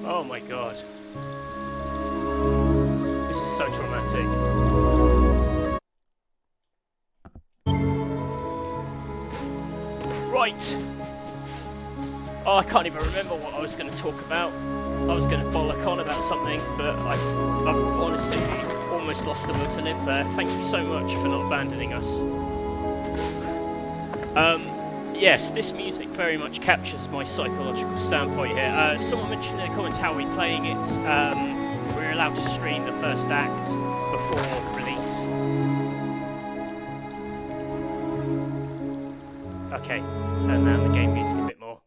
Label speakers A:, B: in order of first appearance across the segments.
A: Oh my god. This is so traumatic. Right. Oh, I can't even remember what I was going to talk about. I was going to bollock on about something, but I've honestly almost lost the will to live there. Thank you so much for not abandoning us. Yes, this music very much captures my psychological standpoint here. Someone mentioned in the comments how we're playing it. We're allowed to stream the first act before release. Okay, turn down the game music a bit more.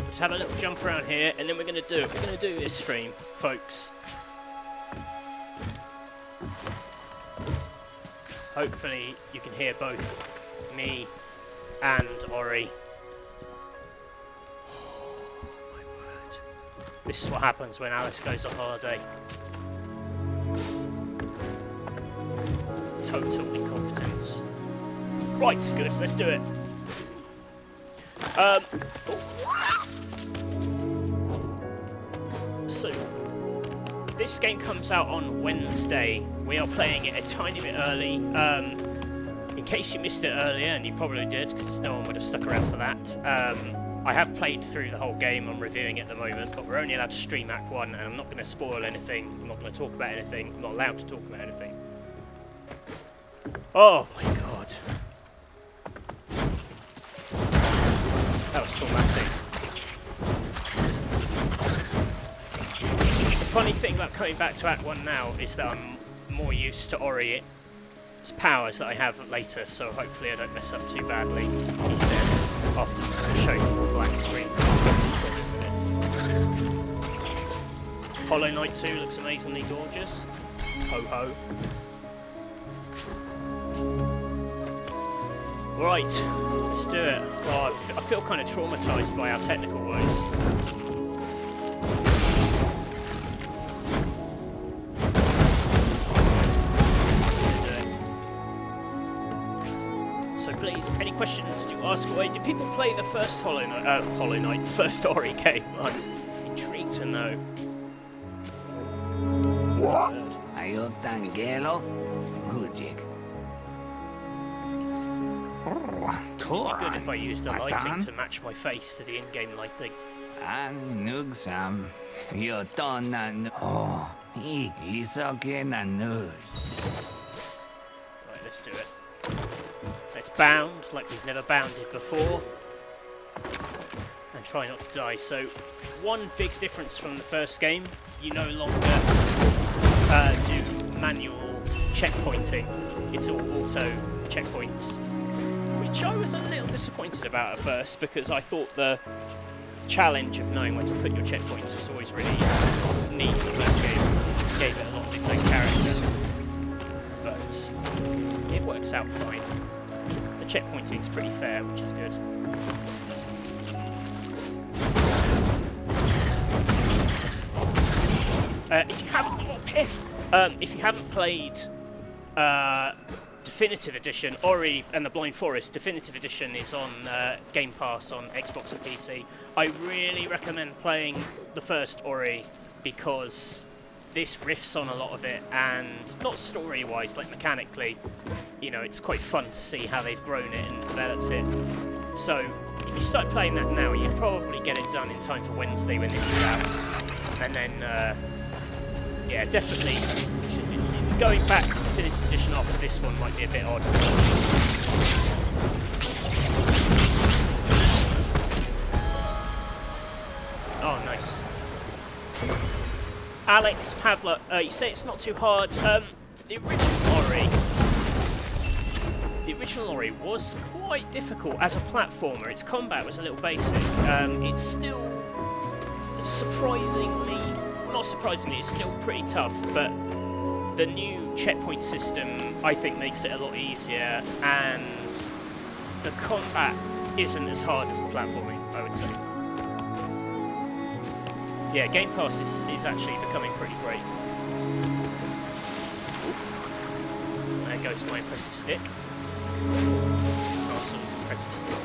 A: Let's have a little jump around here, and then we're going to do it. We're going to do this stream, folks. Hopefully you can hear both me and Ori. Oh, my word. This is what happens when Alice goes on holiday. Total incompetence. Right, good, let's do it. So, this game comes out on Wednesday. We are playing it a tiny bit early. In case you missed it earlier, and you probably did, because no one would have stuck around for that. I have played through the whole game. I'm reviewing it at the moment, but we're only allowed to stream Act 1, and I'm not going to spoil anything. I'm not going to talk about anything. I'm not allowed to talk about anything. Oh my god. That was traumatic. The funny thing about coming back to Act 1 now is that I'm more used to Ori's powers that I have later, so hopefully I don't mess up too badly, he said, after showing me the black screen for 27 minutes. Hollow Knight 2 looks amazingly gorgeous. Ho ho. Right, let's do it. Oh, I feel kind of traumatised by our technical woes. So please, any questions, do ask away. Did people play the first Hollow Knight, first Ori game? I'm intrigued to know.
B: What? Ayotangelo? Mujik.
A: It'd be good if I used the lighting to match my face to the in-game lighting.
B: Nugsam. Yotonan. Oh, Isokenan.
A: Right, let's do it. Let's bound like we've never bounded before. And try not to die. So, one big difference from the first game, you no longer do manual checkpointing. It's all auto checkpoints. Which I was a little disappointed about at first, because I thought the challenge of knowing where to put your checkpoints was always really neat in the first game. It gave it a lot of its own character. But it works out fine. The checkpointing is pretty fair, which is good. If you haven't, oh, piss! If you haven't played Definitive Edition, Ori and the Blind Forest Definitive Edition is on Game Pass on Xbox and PC. I really recommend playing the first Ori because this riffs on a lot of it, and not story-wise, like mechanically, you know, it's quite fun to see how they've grown it and developed it. So, if you start playing that now, you'd probably get it done in time for Wednesday when this is out. And then, yeah, definitely, going back to Definitive Edition after this one might be a bit odd. Oh, nice. Alex Pavla, you say it's not too hard. The original Ori was quite difficult as a platformer. Its combat was a little basic. It's still surprisingly, well, not surprisingly, it's still pretty tough, but the new checkpoint system, I think, makes it a lot easier, and the combat isn't as hard as the platforming, I would say. Yeah, Game Pass is actually becoming pretty great. There goes my impressive stick. Castle's impressive stick.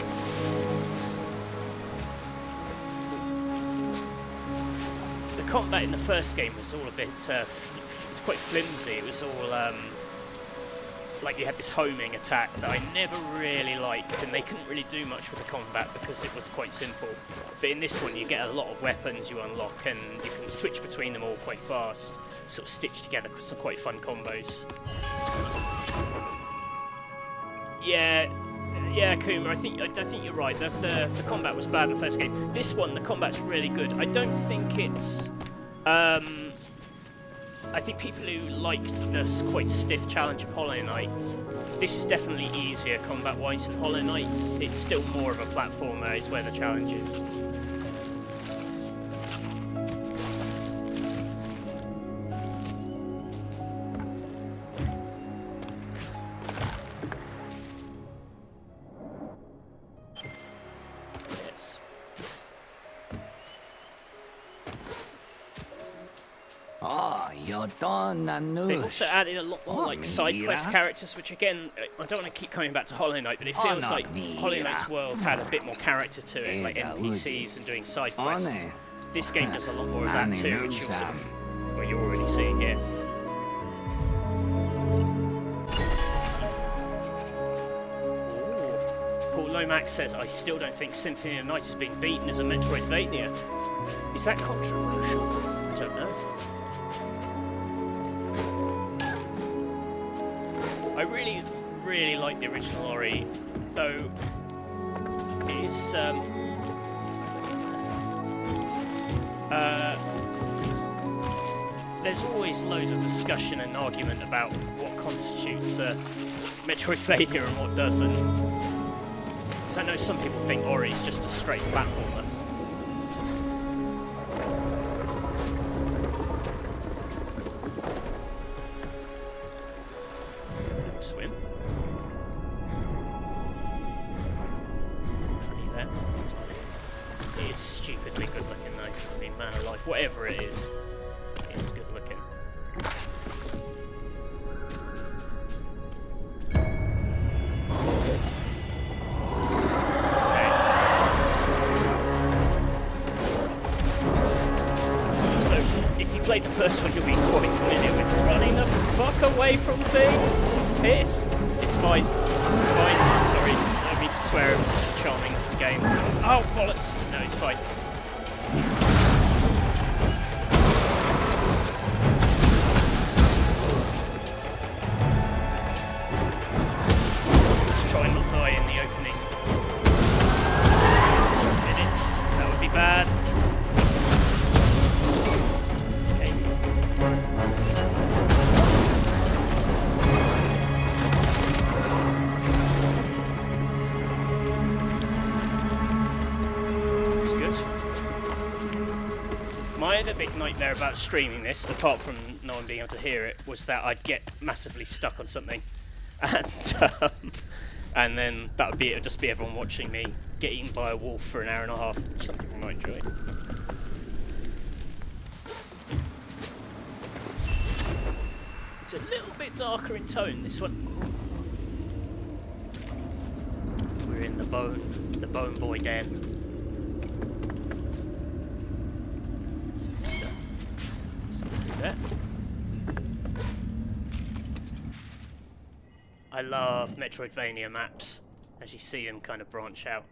A: The combat in the first game was all a bit, it was quite flimsy. It was all like you had this homing attack that I never really liked, and they couldn't really do much with the combat because it was quite simple. But in this one you get a lot of weapons you unlock, and you can switch between them all quite fast, sort of stitch together some quite fun combos. Yeah, Kuma, I think you're right. The combat was bad in the first game. This one, the combat's really good. I don't think it's I think people who liked this quite stiff challenge of Hollow Knight, this is definitely easier combat-wise than Hollow Knight. It's still more of a platformer, is where the challenge is. They've also added a lot more like side quest characters, which again, I don't want to keep coming back to Hollow Knight, but it feels like Hollow Knight's world had a bit more character to it, like NPCs and doing side quests. This game does a lot more of that too, which you're sort of, well, you're already seeing here. Paul Lomax says, I still don't think Symphony of the Night has been beaten as a Metroidvania. Is that controversial? I don't know. I really, really like the original Ori, though it is there's always loads of discussion and argument about what constitutes a Metroidvania and what doesn't. Because I know some people think Ori is just a straight platformer. Swim. Tree there. It is stupidly good looking though. I mean, man alive, whatever it is good looking. Okay. So, if you played the first one, you'll be quite familiar with running the fuck away from things. Piss. It's fine. It's fine. Sorry. I don't mean to swear. It was such a charming game. Oh, bollocks. No, it's fine. Just try and not die in the opening minutes. That would be bad. My other big nightmare about streaming this, apart from no one being able to hear it, was that I'd get massively stuck on something, and then that would be it. Would just be everyone watching me get eaten by a wolf for an hour and a half. Something I might enjoy. It's a little bit darker in tone, this one. We're in the Bone Boy den. There. I love Metroidvania maps, as you see them kind of branch out.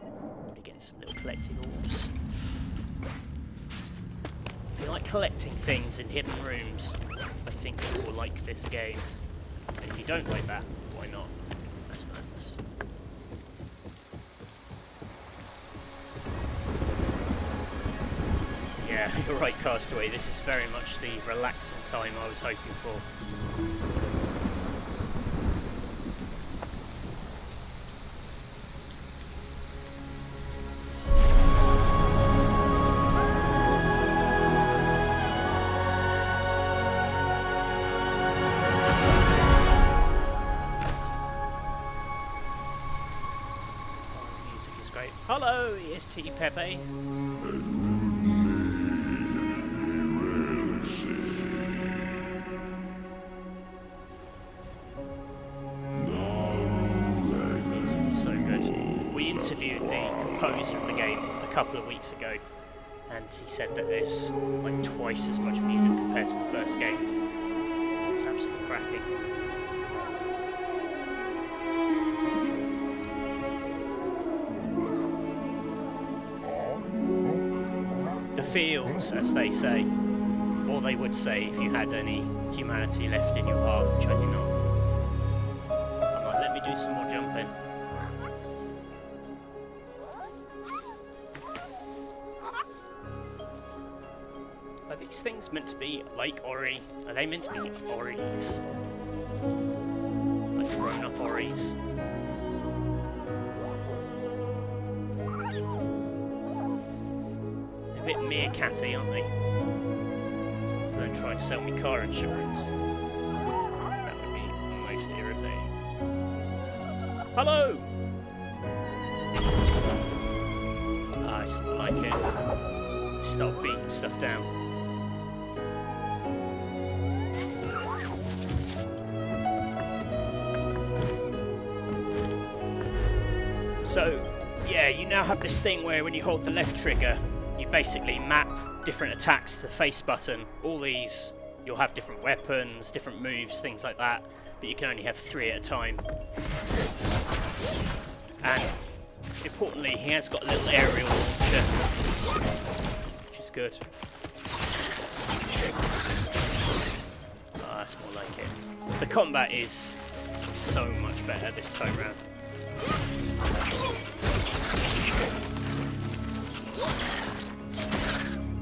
A: You're getting some little collectibles. If you like collecting things in hidden rooms, I think you will like this game. And if you don't like that, why not? That's madness. Yeah, you're right, Castaway. This is very much the relaxing time I was hoping for. Oh, music is great. Hello, EST Pepe. interviewed the composer of the game a couple of weeks ago, and he said that there's like twice as much music compared to the first game. It's absolutely cracking. The fields, as they say, or they would say if you had any humanity left in your heart, which I do not. I might let me do some more jumping. Are these things meant to be like Ori? Are they meant to be Oris? Like grown-up Oris? They're a bit meerkatty, aren't they? So they don't try and sell me car insurance. That would be most irritating. Hello! I still like it. Start beating stuff down. So, yeah, you now have this thing where when you hold the left trigger, you basically map different attacks to the face button. All these, you'll have different weapons, different moves, things like that, but you can only have 3 at a time. And, importantly, he has got a little aerial launcher, which is good. Oh, that's more like it. The combat is so much better this time round.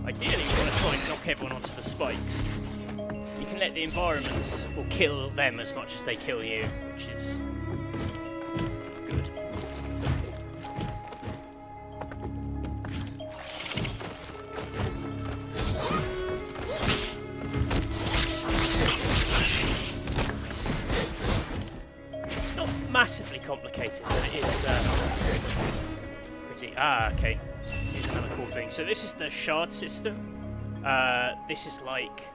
A: Ideally, you want to try and knock everyone onto the spikes. You can let the environments will kill them as much as they kill you, which is good. It's not massively complicated, but it is pretty... okay. Here's another cool thing. So this is the shard system. This is like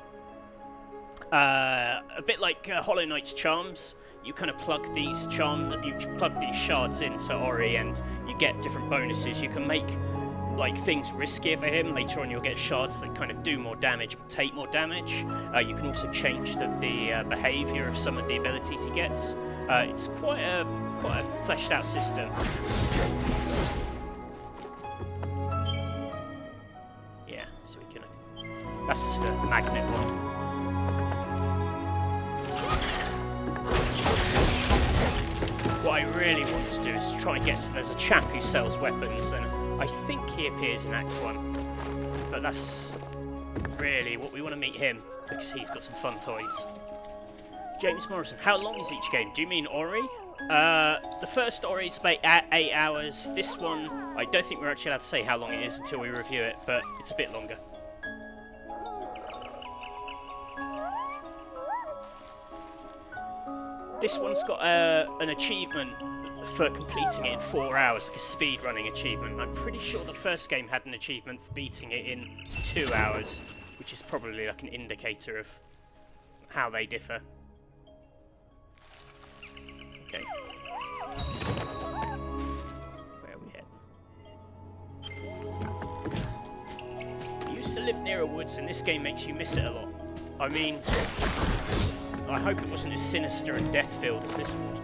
A: a bit like Hollow Knight's charms. You kind of plug these shards into Ori, and you get different bonuses. You can make like things riskier for him. Later on, you'll get shards that kind of do more damage but take more damage. You can also change the behaviour of some of the abilities he gets. It's quite a fleshed out system. That's just a magnet one. What I really want to do is try and get to... There's a chap who sells weapons, and I think he appears in Act 1. But that's really what we want to meet him, because he's got some fun toys. James Morrison, how long is each game? Do you mean Ori? The first Ori is about 8 hours. This one, I don't think we're actually allowed to say how long it is until we review it, but it's a bit longer. This one's got an achievement for completing it in 4 hours, like a speed running achievement. I'm pretty sure the first game had an achievement for beating it in 2 hours, which is probably like an indicator of how they differ. Okay. Where are we heading? I used to live near a woods, and this game makes you miss it a lot. I mean... I hope it wasn't as sinister and death-filled as this would.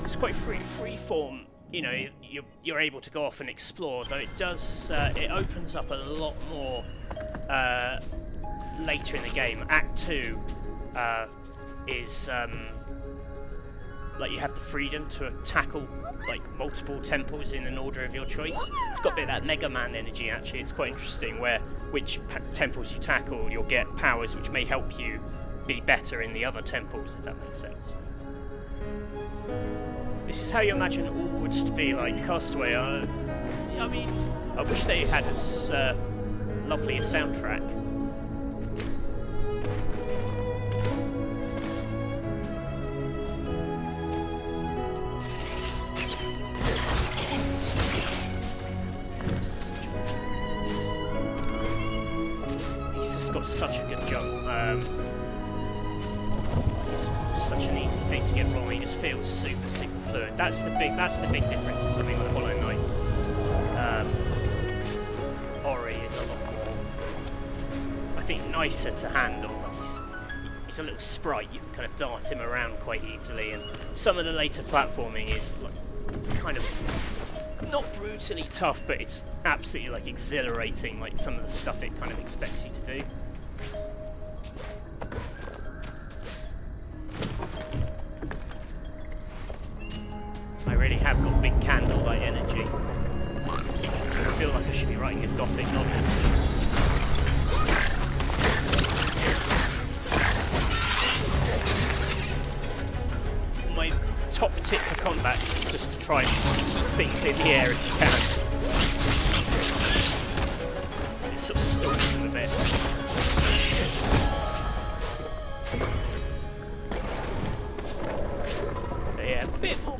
A: It's quite free-form. You know, you're able to go off and explore, though it does, it opens up a lot more later in the game. Act 2 is, like, you have the freedom to tackle, like, multiple temples in an order of your choice. It's got a bit of that Mega Man energy, actually. It's quite interesting, where which temples you tackle, you'll get powers which may help you be better in the other temples, if that makes sense. This is how you imagine all woods to be, like Castaway. I mean, I wish they had as lovely a soundtrack. got such a good jump. It's such an easy thing to get wrong. It just feels super fluid. That's the big difference in something like Hollow Knight. Ori is a lot more, I think, nicer to handle. Like he's a little sprite. You can kind of dart him around quite easily, and some of the later platforming is like kind of not brutally tough, but it's absolutely like exhilarating. Like some of the stuff it kind of expects you to do. I really have got big candlelight energy. I feel like I should be writing a gothic novel. My top tip for combat is just to try and keep things in the air if you can. It sort of stalls them a bit. But yeah, a bit more.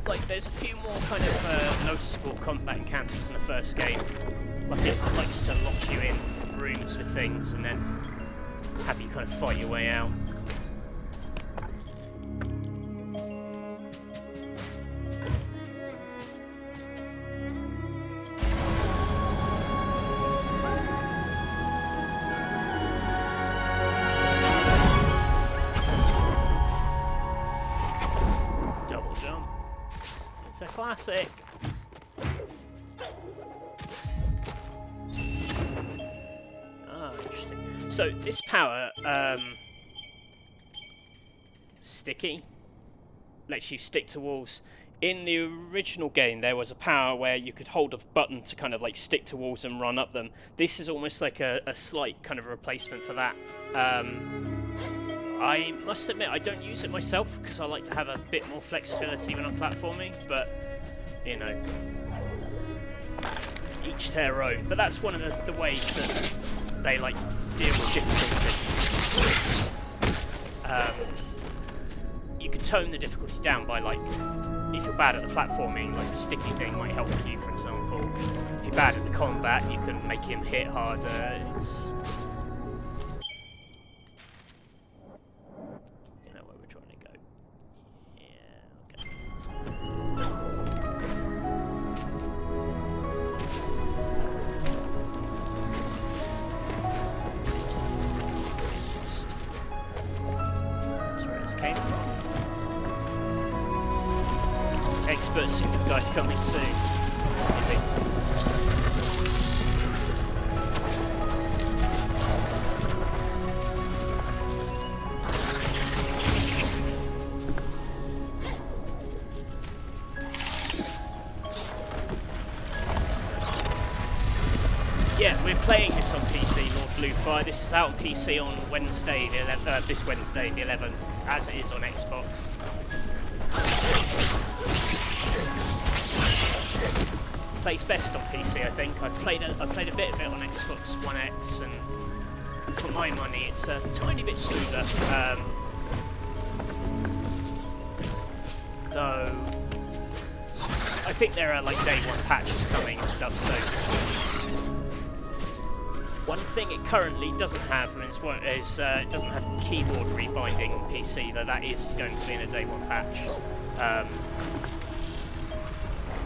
A: Like, there's a few more kind of noticeable combat encounters in the first game. Like, it likes to lock you in rooms with things and then have you kind of fight your way out. Double jump. It's a classic. Interesting. So this power, sticky, lets you stick to walls. In the original game, there was a power where you could hold a button to kind of like stick to walls and run up them. This is almost like a slight kind of replacement for that. I must admit I don't use it myself because I like to have a bit more flexibility when I'm platforming, but you know, each to their own. But that's one of the ways that they like deal with difficulty. You can tone the difficulty down by, like, if you're bad at the platforming, like the sticky thing might help you, for example. If you're bad at the combat, you can make him hit harder. It's, you know where we're trying to go. Yeah, okay. That's where this came from. Expert super guide coming soon. Maybe. Yeah, we're playing this on PC, Lord Bluefire. This is out on PC on Wednesday, this Wednesday, the 11th, as it is on Xbox. Plays best on PC, I think. I've played a bit of it on Xbox One X, and for my money, it's a tiny bit smoother. Though I think there are like day one patches coming and stuff. So one thing it currently doesn't have is it doesn't have keyboard rebinding on PC. Though that is going to be in a day one patch.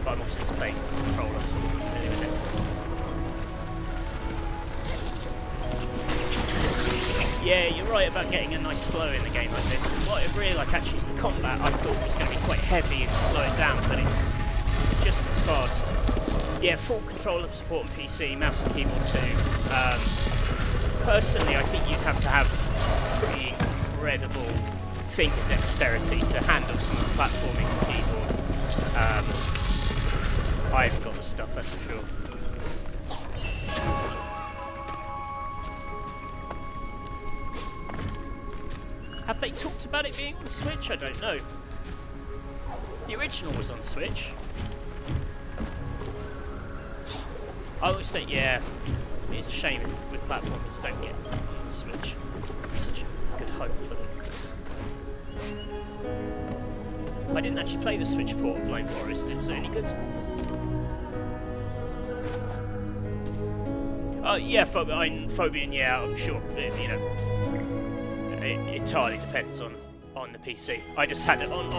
A: But I'm also just playing controller, so I'm familiar with it. Yeah, you're right about getting a nice flow in a game like this. What I really like actually is the combat. I thought was going to be quite heavy and slow it down, but it's just as fast. Yeah, full controller support on PC, mouse and keyboard too. Personally, I think you'd have to have pretty incredible finger dexterity to handle some of the platforming on keyboard. I haven't got the stuff, that's for sure. Have they talked about it being on Switch? I don't know. The original was on Switch. I always think, yeah, it's a shame if with platformers don't get on Switch. It's such a good hope for them. I didn't actually play the Switch port of Blind Forest. Was it any good? Yeah, Phobian, yeah, I'm sure. You know, it entirely depends on the PC. I just had it on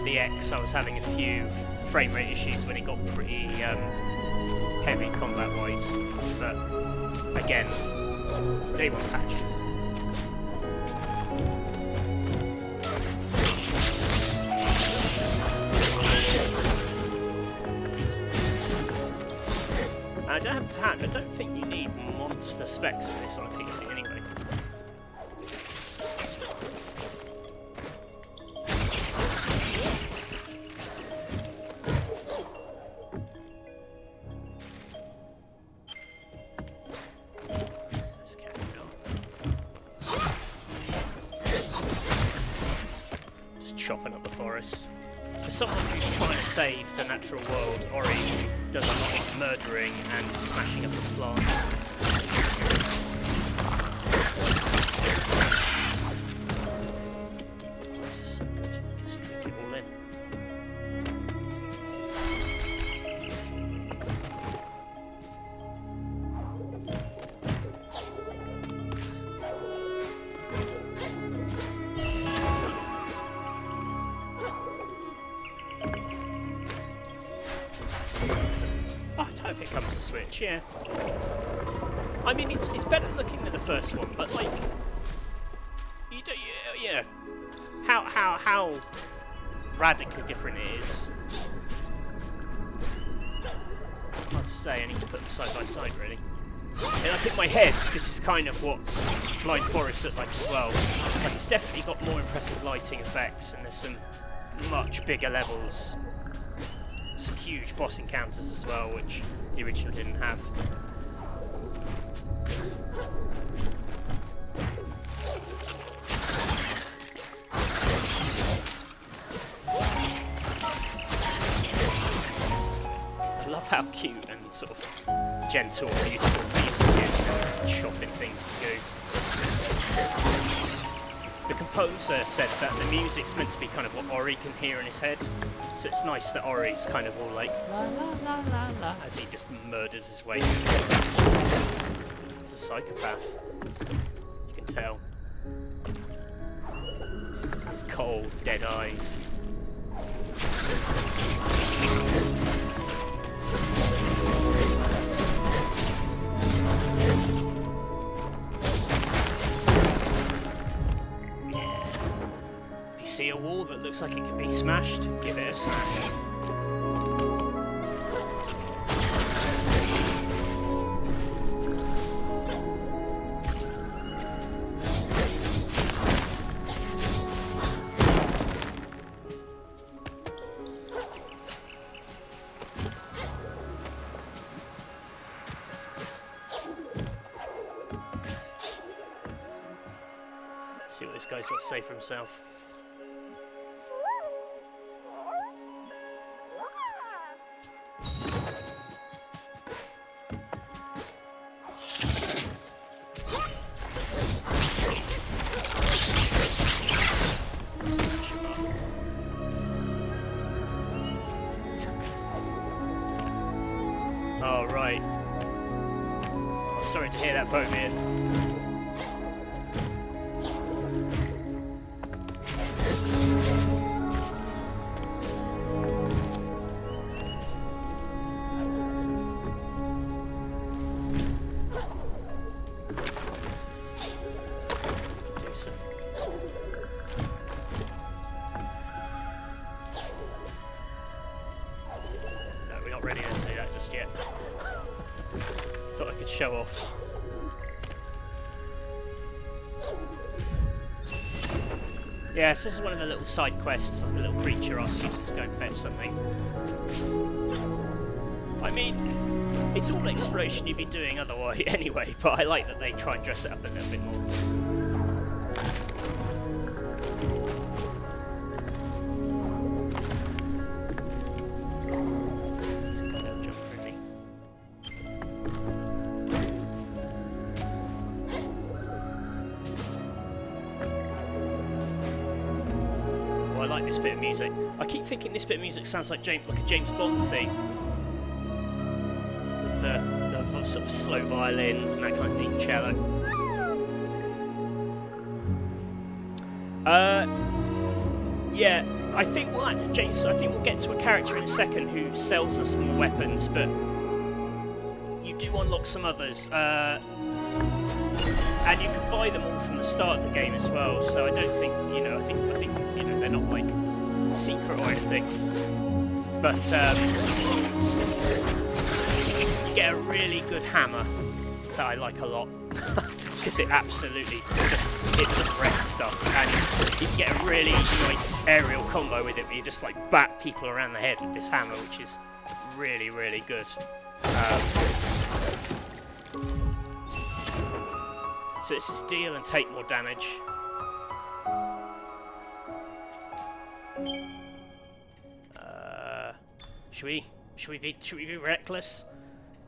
A: the X. I was having a few frame rate issues when it got pretty heavy combat-wise, but again, day one patches. I don't have to hand. I don't think you need monster specs for this on a PC anyway. Let's carry on. Just chopping up the forest. For someone who's trying to save the natural world, Ori does a lot of murdering and smashing up the plants. This is so good. Just drink it all in. I hope it comes to Switch, yeah. I mean, it's better looking than the first one, but like, you do, yeah. How radically different it is. Hard to say. I need to put them side by side, really. And I think my head, this is kind of what Blind Forest looked like as well. Like, it's definitely got more impressive lighting effects, and there's some much bigger levels. Some huge boss encounters as well, which the original didn't have. I love how cute and sort of gentle and beautiful the music is, just chopping things to go. The composer said that the music's meant to be kind of what Ori can hear in his head, so it's nice that Ori's kind of all like la la la la la as he just murders his way through. He's a psychopath. You can tell. His cold, dead eyes. See a wall that looks like it can be smashed, give it a smash. Let's see what this guy's got to say for himself. Oh, right. Sorry to hear that, Phobian. No, we're not ready to do that just yet. Thought I could show off. Yeah, so this is one of the little side quests, like the little creature asks you to go and fetch something. I mean, it's all exploration you'd be doing otherwise anyway, but I like that they try and dress it up a little bit more. It's a good little jump, really. Oh, I like this bit of music. I keep thinking this bit of music sounds like a James Bond theme. The for sort of slow violins and that kind of deep cello. Yeah, I think James, I think we'll get to a character in a second who sells us more weapons, but you do unlock some others, and you can buy them all from the start of the game as well. So I don't think, you know, I think you know, they're not like secret or anything. But you get a really good hammer that I like a lot. Because it absolutely just, it wrecks stuff, and you can get a really nice aerial combo with it where you just like bat people around the head with this hammer, which is really, really good. So this is deal and take more damage. Should we be reckless?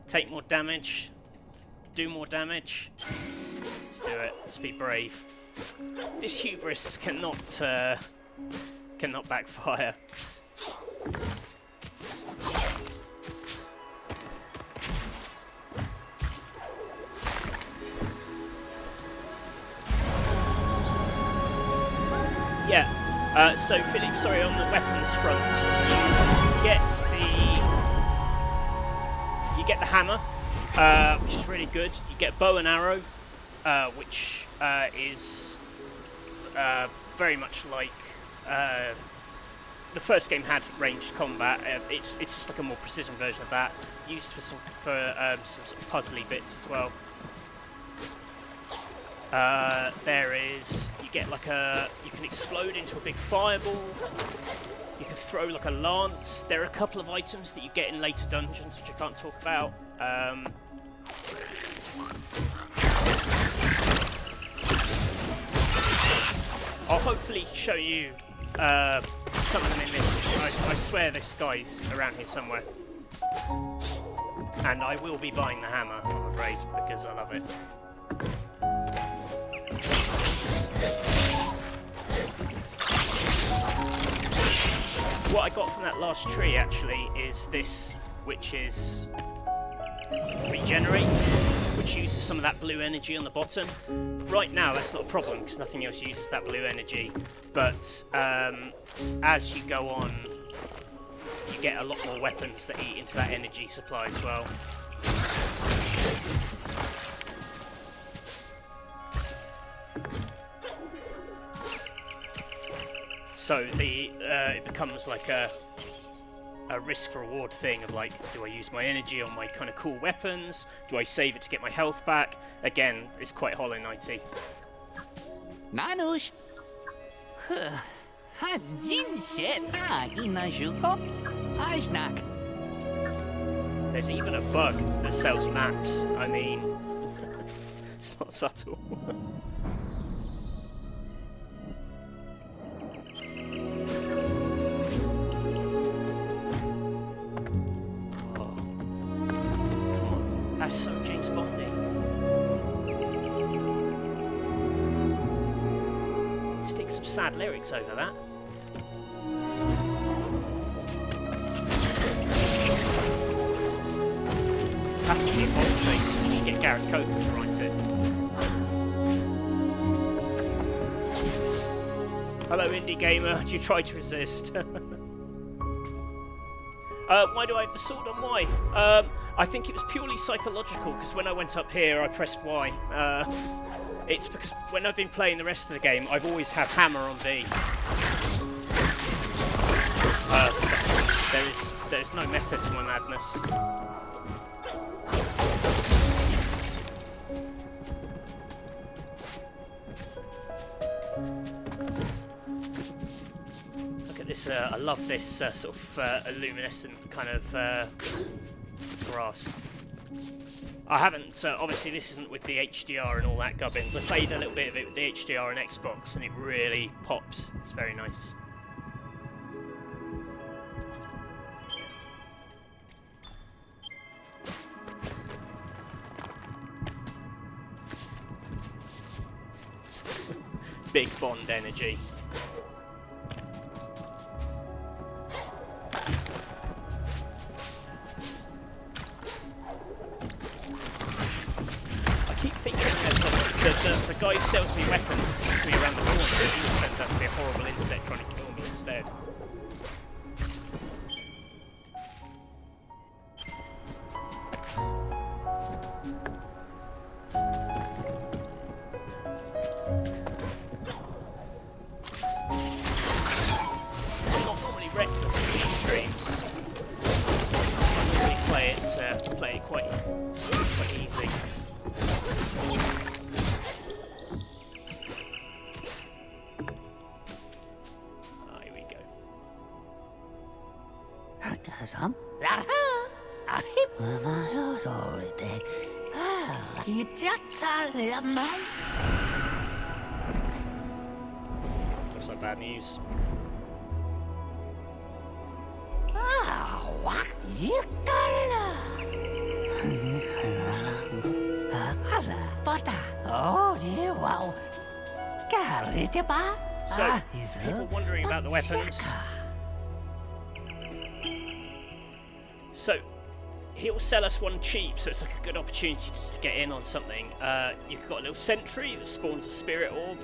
A: Take more damage. Do more damage. Let's do it. Let's be brave. This hubris cannot backfire. Yeah. So Philip, sorry, on the weapons front, you get the hammer. Which is really good. You get bow and arrow, which is very much like the first game had ranged combat. It's just like a more precision version of that, used for some sort of puzzly bits as well. You get like you can explode into a big fireball. You can throw like a lance. There are a couple of items that you get in later dungeons which I can't talk about. I'll hopefully show you something in this. I swear this guy's around here somewhere. And I will be buying the hammer, I'm afraid, because I love it. What I got from that last tree, actually, is this, which is regenerate, which uses some of that blue energy on the bottom. Right now, that's not a problem, because nothing else uses that blue energy. But as you go on, you get a lot more weapons that eat into that energy supply as well. So it becomes like a risk-reward thing of like, do I use my energy on my kind of cool weapons? Do I save it to get my health back? Again, it's quite Hollow Knighty.
B: Nanush.
A: There's even a bug that sells maps. I mean, it's not subtle. That's so James Bondy. Stick some sad lyrics over that. Has to be a Bond face. You can get Gareth Coker to write it. Hello, indie gamer. Do you try to resist? Why do I have the sword on Y? I think it was purely psychological, because when I went up here, I pressed Y. It's because when I've been playing the rest of the game, I've always had hammer on V. There's no method to my madness. This, I love this sort of luminescent kind of grass. I haven't, obviously this isn't with the HDR and all that gubbins. I played a little bit of it with the HDR and Xbox and it really pops. It's very nice. Big Bond energy. guy who sells me weapons assists me around the corner, but he turns out to be a horrible insect trying to kill me instead. I'm not normally reckless in these streams. I normally play it quite easy. Here we go. Looks like bad news. So, people wondering about the weapons. So, he'll sell us one cheap, so it's like a good opportunity just to get in on something. You've got a little sentry that spawns a spirit orb.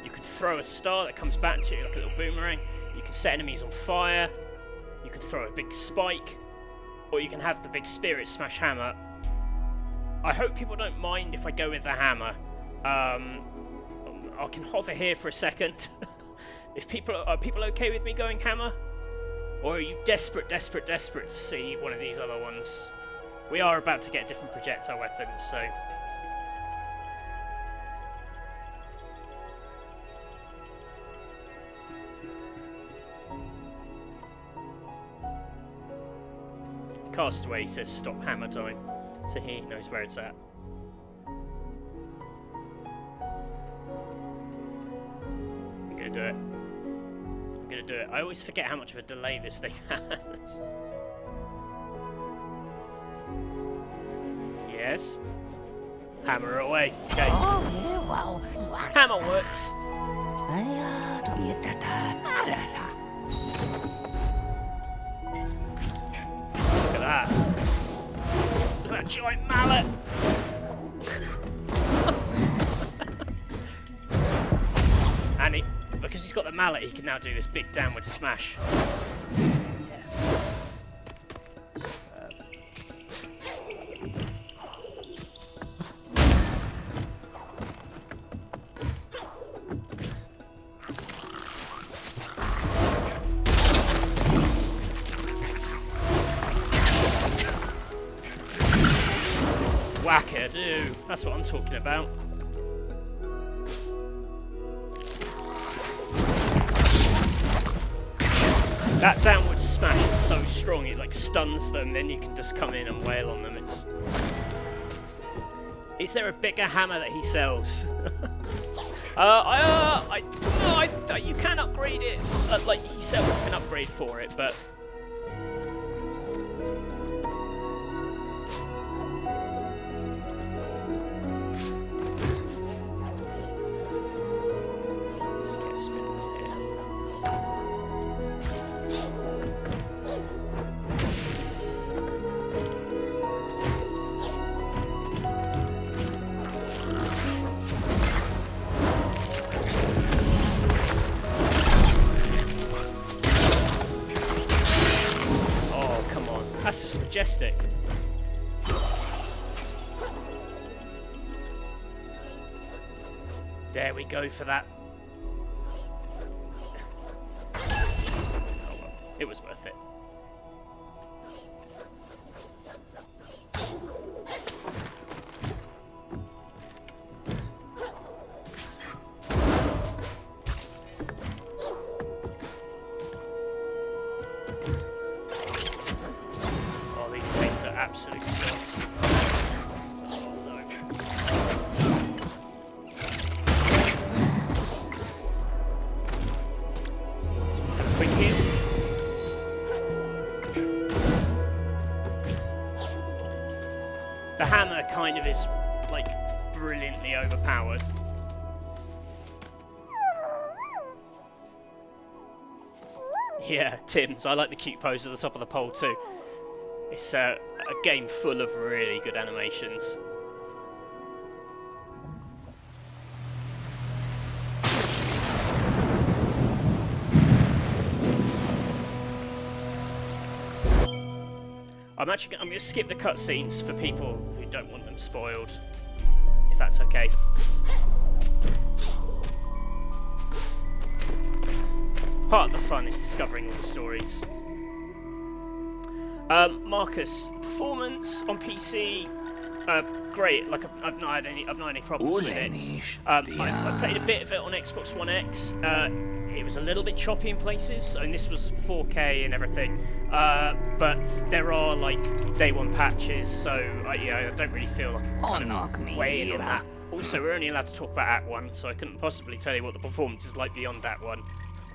A: You can throw a star that comes back to you like a little boomerang. You can set enemies on fire. You can throw a big spike. Or you can have the big spirit smash hammer. I hope people don't mind if I go with the hammer. I can hover here for a second. If are people okay with me going hammer? Or are you desperate to see one of these other ones? We are about to get different projectile weapons, so... Castaway says stop hammer time, so he knows where it's at. I'm gonna do it. I'm gonna do it. I always forget how much of a delay this thing has. Yes. Hammer away. Okay. Hammer works. Look at that. Look at that giant mallet. And because he's got the mallet, he can now do this big downward smash. Yeah. Wackadoo. That's what I'm talking about. That downward smash is so strong, it like stuns them, then you can just come in and wail on them. Is there a bigger hammer that he sells? You can upgrade it. Like he sells an upgrade for it, but let's get a spin here. That's just majestic. There we go for that. Oh well, it was worth it. Absolute sucks. Oh no. Quick hit. The hammer kind of is like brilliantly overpowered. Yeah, Tim's. I like the cute pose at the top of the pole too. It's a game full of really good animations. I'm going to skip the cutscenes for people who don't want them spoiled, if that's okay. Part of the fun is discovering all the stories. Marcus, performance on PC, great. Like I've not had any problems with it. I've played a bit of it on Xbox One X. It was a little bit choppy in places, and this was 4K and everything. But there are like day one patches, so I don't really feel like I'm weighing on that. Also, we're only allowed to talk about Act 1, so I couldn't possibly tell you what the performance is like beyond Act 1.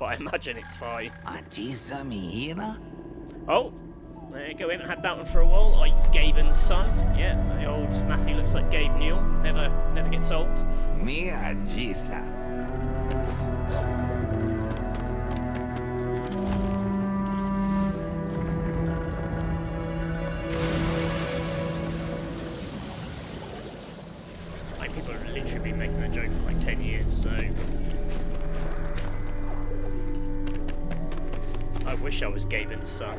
A: But I imagine it's fine. Oh, there you go. We haven't had that one for a while. Gabe and Son. Yeah, the old Matthew looks like Gabe Newell. Never gets old.
B: Mia Jesus.
A: Like, people have literally been making that joke for like 10 years, so... I wish I was Gaben's son.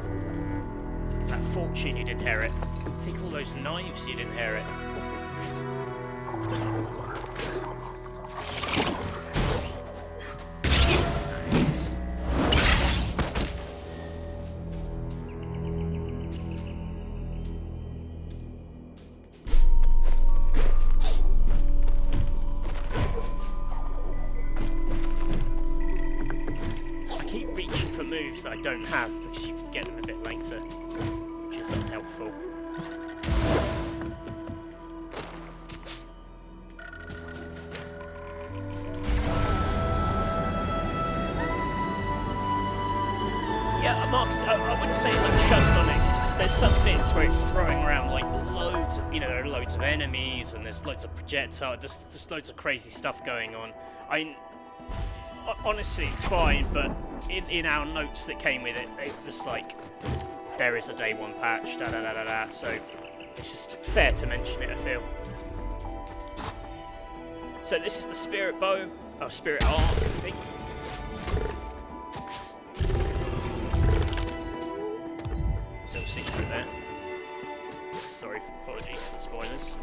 A: Think of that fortune you'd inherit. Think of all those knives you'd inherit. Knives. Moves that I don't have because you can get them a bit later, which is unhelpful. Yeah, Marcus, I wouldn't say it like chugs on it. It's just, there's some bits where it's throwing around like loads of, there are loads of enemies and there's loads of projectiles, just loads of crazy stuff going on. Honestly, it's fine, but in our notes that came with it, it was like, there is a day one patch, so it's just fair to mention it, I feel. So this is the Spirit Bow, or Spirit Arc, I think. Little secret there. Sorry, apologies for the spoilers.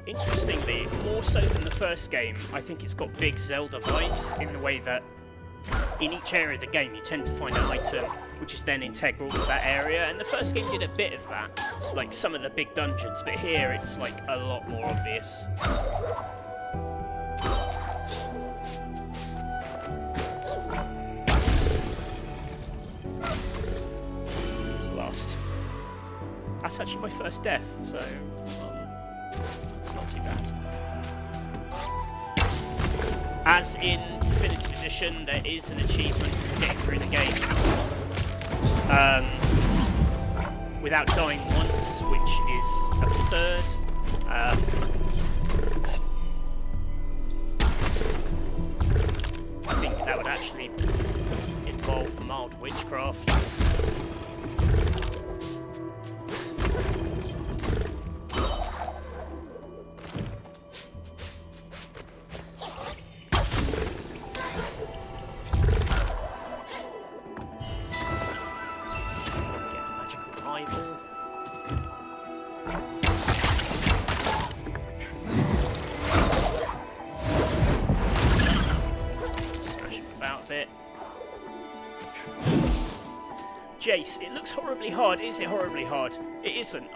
A: Interestingly, more so than the first game, I think it's got big Zelda vibes in the way that in each area of the game you tend to find an item which is then integral to that area, and the first game did a bit of that, like some of the big dungeons, but here it's like a lot more obvious. Lost. That's actually my first death, so... it's not too bad. As in Definitive Edition, there is an achievement for getting through the game without dying once, which is absurd. I think that would actually involve mild witchcraft. Jace, it looks horribly hard. Is it horribly hard? It isn't.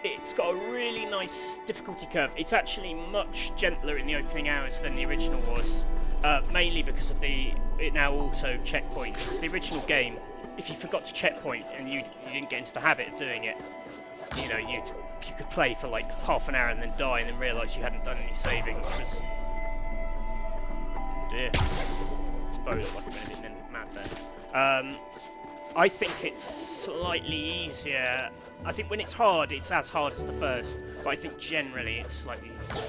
A: It's got a really nice difficulty curve. It's actually much gentler in the opening hours than the original was, mainly because of it now auto checkpoints. The original game, if you forgot to checkpoint and you didn't get into the habit of doing it, you could play for like half an hour and then die and then realise you hadn't done any saving, which was... dear. This bow looked like a bit mad there. I think it's slightly easier. I think when it's hard, it's as hard as the first, but I think generally it's slightly easier.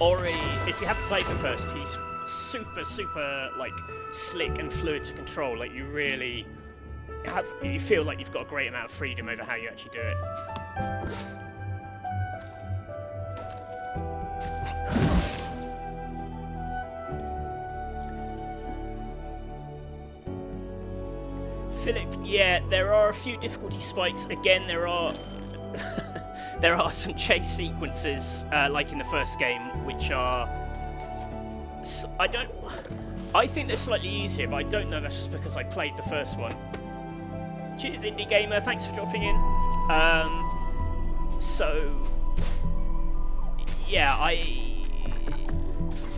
A: Ori, if you haven't played the first, he's super, like, slick and fluid to control. Like, you really you feel like you've got a great amount of freedom over how you actually do it. Philip, yeah, there are a few difficulty spikes. Again, there are there are some chase sequences, like in the first game, which are I think they're slightly easier, but I don't know. That's just because I played the first one. Cheers, Indie Gamer. Thanks for dropping in. So yeah,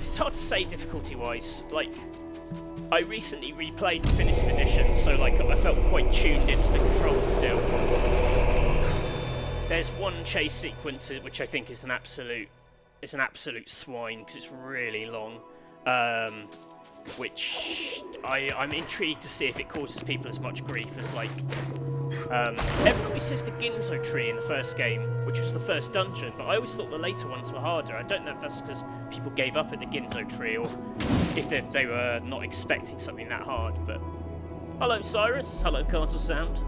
A: it's hard to say difficulty-wise. Like, I recently replayed Definitive Edition, so like I felt quite tuned into the controls still. There's one chase sequence which I think is an absolute swine because it's really long, which I'm intrigued to see if it causes people as much grief as like everybody says the Ginzo tree in the first game, which was the first dungeon, but I always thought the later ones were harder. I don't know if that's because people gave up at the Ginzo tree or if they were not expecting something that hard. But hello Cyrus, hello Castle Sound.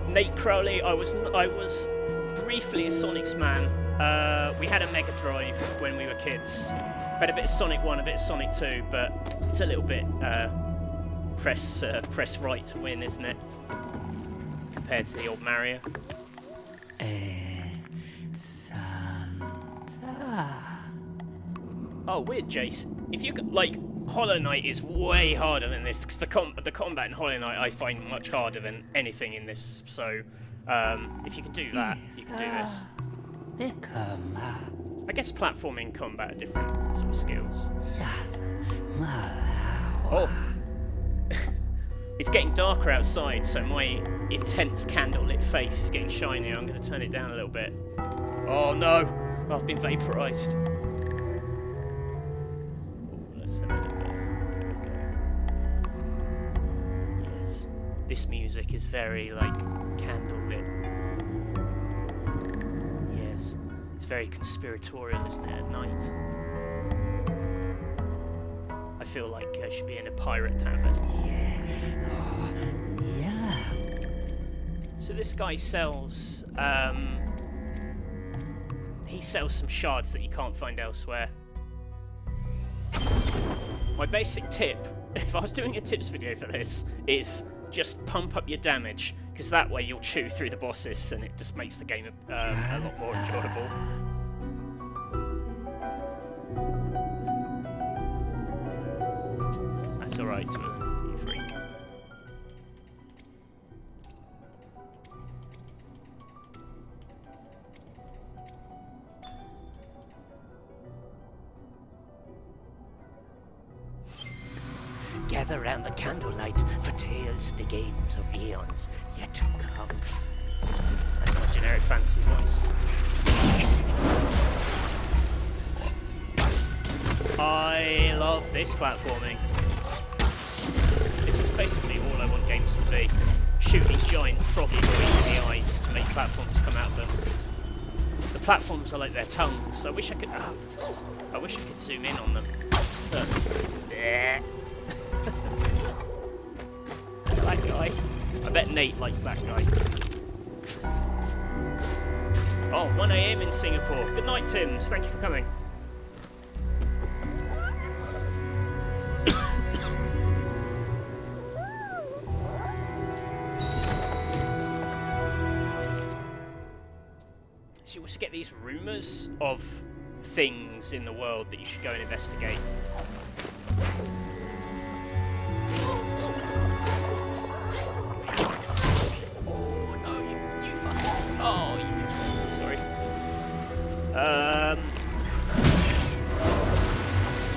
A: Nate Crowley, I was briefly a Sonic's man. We had a Mega Drive when we were kids. We had a bit of Sonic 1, a bit of Sonic 2, but it's a little bit press right to win, isn't it? Compared to the old Mario.
B: Santa.
A: Oh, weird, Jace. If you could, like, Hollow Knight is way harder than this, because the combat in Hollow Knight I find much harder than anything in this, so if you can do that, you can do this. I guess platforming combat are different sort of skills. Oh! It's getting darker outside, so my intense candlelit face is getting shinier. I'm going to turn it down a little bit. Oh no! I've been vaporized. This music is very, like, candlelit. Yes. It's very conspiratorial, isn't it, at night? I feel like I should be in a pirate tavern.
B: Yeah.
A: So this guy sells, he sells some shards that you can't find elsewhere. My basic tip, if I was doing a tips video for this, is just pump up your damage, because that way you'll chew through the bosses and it just makes the game a lot more enjoyable. That's alright, you freak. Gather round the candlelight for tales of the games of eons yet to come. That's my generic fancy voice. I love this platforming. This is basically all I want games to be. Shooting giant froggy boys in the eyes to make platforms come out of them. The platforms are like their tongues. I wish I could zoom in on them. That guy. I bet Nate likes that guy. Oh, 1 AM in Singapore. Good night, Tims. Thank you for coming. So you also get these rumours of things in the world that you should go and investigate.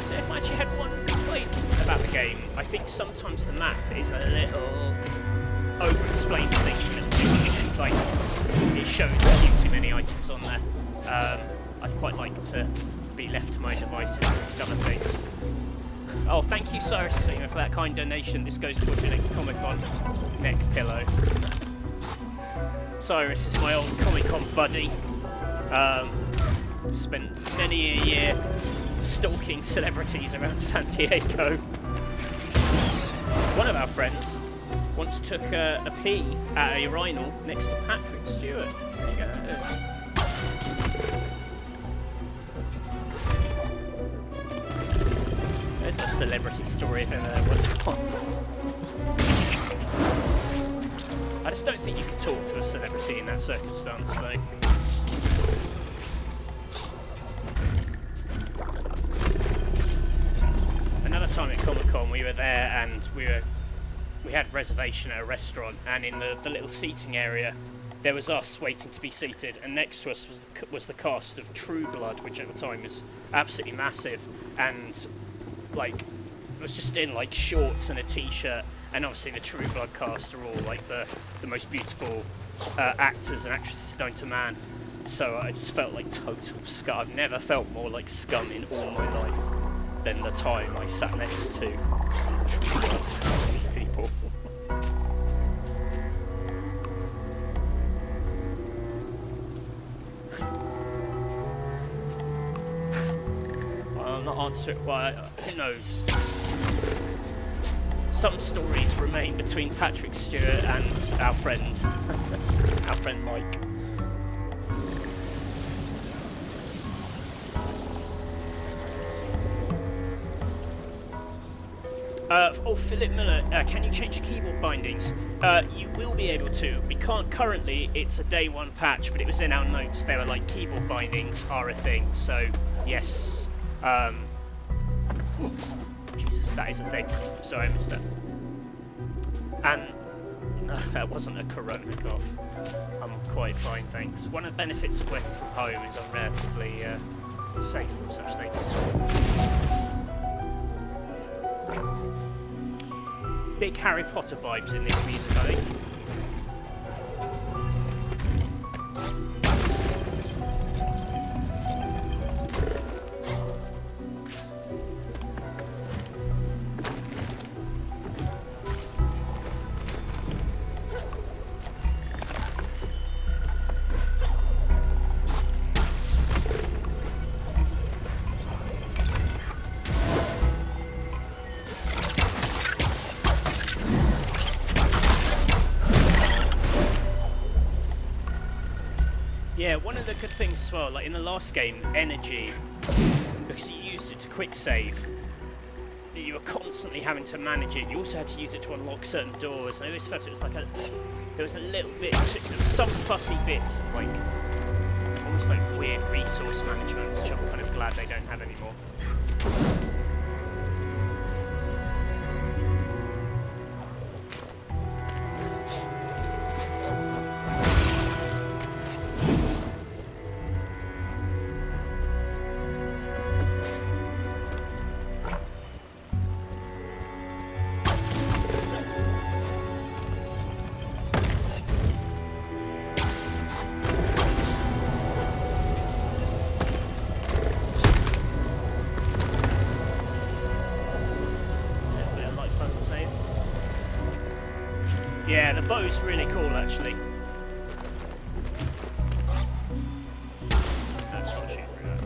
A: So if I actually had one complaint about the game, I think sometimes the map is a little over-explains things a little too much. Like, it shows a few too many items on there. I'd quite like to be left to my own devices to discover things. Oh, thank you, Cyrus Singer, for that kind donation. This goes towards your next Comic-Con neck pillow. Cyrus is my old Comic-Con buddy. Spent many a year stalking celebrities around San Diego. One of our friends once took a pee at a urinal next to Patrick Stewart. There you go. There's a celebrity story if ever there was one. I just don't think you can talk to a celebrity in that circumstance, though. Another time at Comic-Con, we were there and we had reservation at a restaurant, and in the little seating area, there was us waiting to be seated, and next to us was the cast of True Blood, which at the time was absolutely massive, and like it was just in like shorts and a t-shirt, and obviously the True Blood cast are all like the most beautiful actors and actresses known to man. So I just felt like total scum. I've never felt more like scum in all my life than the time I sat next to True Blood people. I'm not answering. Well, who knows? Some stories remain between Patrick Stewart and our friend, our friend Mike. Oh, Philip Miller, can you change your keyboard bindings? You will be able to. We can't currently. It's a day one patch, but it was in our notes. They were like keyboard bindings are a thing. So yes. Jesus, that is a thing. Sorry, I missed that. And no, that wasn't a corona cough. I'm quite fine, thanks. One of the benefits of working from home is I'm relatively safe from such things. Big Harry Potter vibes in this music, I think. Yeah, one of the good things as well, like in the last game, energy, because you used it to quick save, you were constantly having to manage it. You also had to use it to unlock certain doors, and I always felt it was like there was a little bit, there was some fussy bits of like, almost like weird resource management, which I'm kind of glad they don't have anymore. Yeah, the bow's really cool, actually. That's what shoot through that.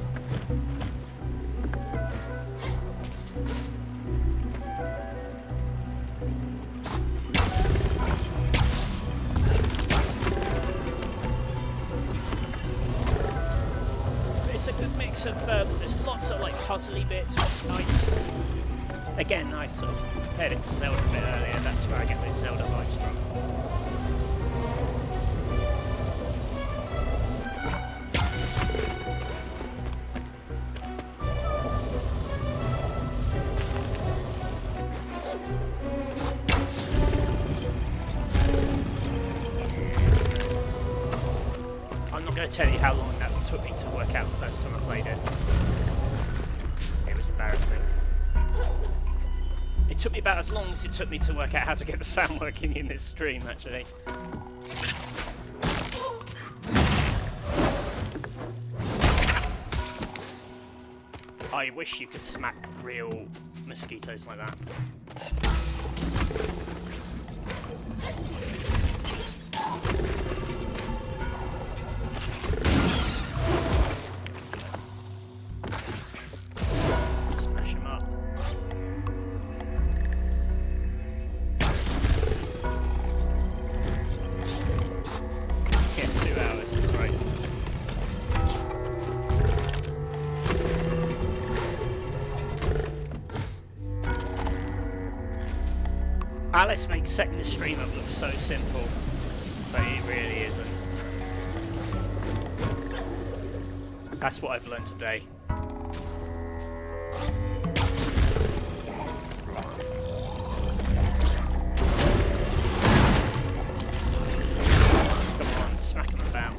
A: It's a good mix of. There's lots of like puzzly bits, which is nice. Again, I sort of compared it to Zelda a bit earlier. That's where I get those Zelda vibes from. I'm not going to tell you how long that took me to work out the first time I played it. It was embarrassing. It took me about as long as it took me to work out how to get the sound working in this stream, actually. I wish you could smack real mosquitoes like that. Smash him up. Yeah, 2 hours, that's right. Alice makes setting the stream up look so simple, but it really isn't. That's what I've learned today. Come on, smack him about.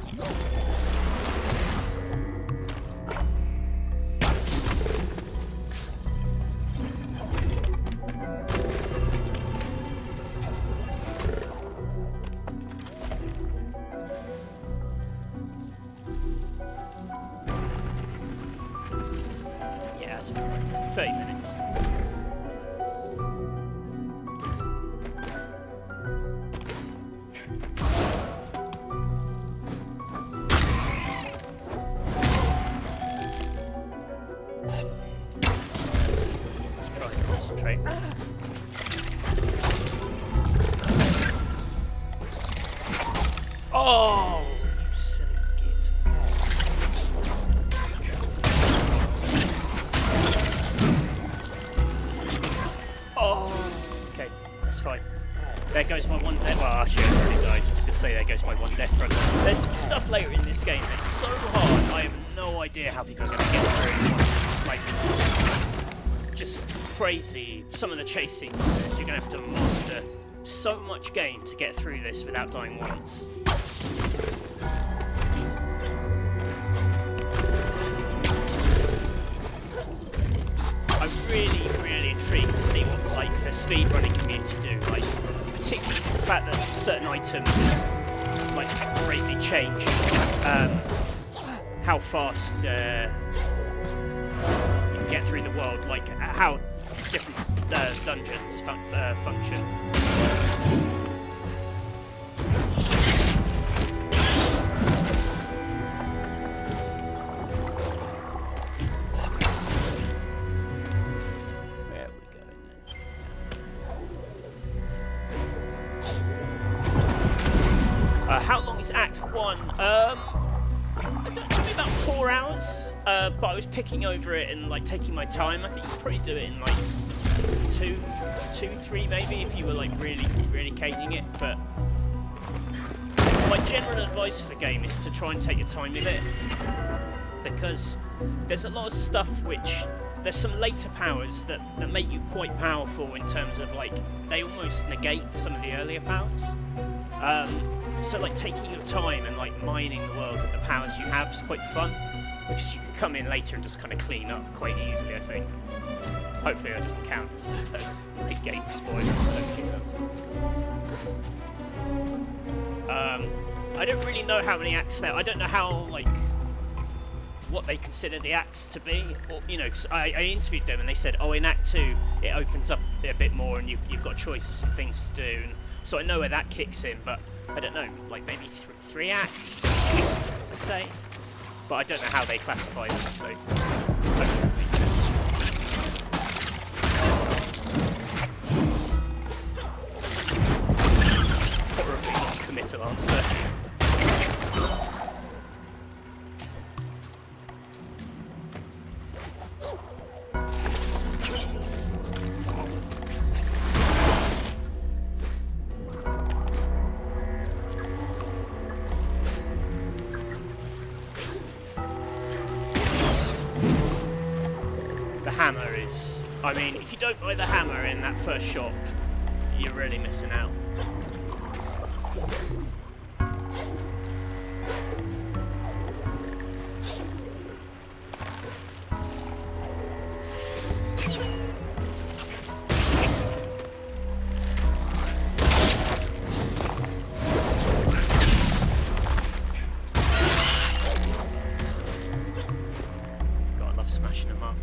A: Yeah, that's about right. 30 minutes. Let's try and concentrate. Oh, you silly git. Oh, okay, that's fine. There goes my one death. Well, actually, I already died. I was going to say there goes my one death run. There's some stuff later in this game that's so hard, I have no idea how people are going to get through it. Like, just crazy. Some of the chase sequences, you're going to have to master so much game to get through this without dying once. I'm really intrigued to see what like the speedrunning community do. Like, particularly the fact that certain items like greatly change how fast you can get through the world. Like how different dungeons function. How long is Act 1? It took me about 4 hours, but I was picking over it and like taking my time. I think you could probably do it in like two, 3 maybe if you were like really caning it. But my general advice for the game is to try and take your time with it, because there's a lot of stuff which there's some later powers that make you quite powerful in terms of like they almost negate some of the earlier powers. So like taking your time and like mining the world with the powers you have is quite fun, because you can come in later and just kind of clean up quite easily, I think. Hopefully that doesn't count as a big game spoiler. I don't think it does. I don't really know how many acts there. I don't know how like what they consider the acts to be, or, you know, cause I interviewed them and they said, oh, in Act 2 it opens up a bit more and you've got a choice of some things to do, and so I know where that kicks in, but I don't know, like maybe 3 acts, I'd say, but I don't know how they classify them, so hopefully that makes sense. Horribly non-committal answer. Hammer is, I mean, if you don't buy the hammer in that first shop, you're really missing out. God, I love smashing them up.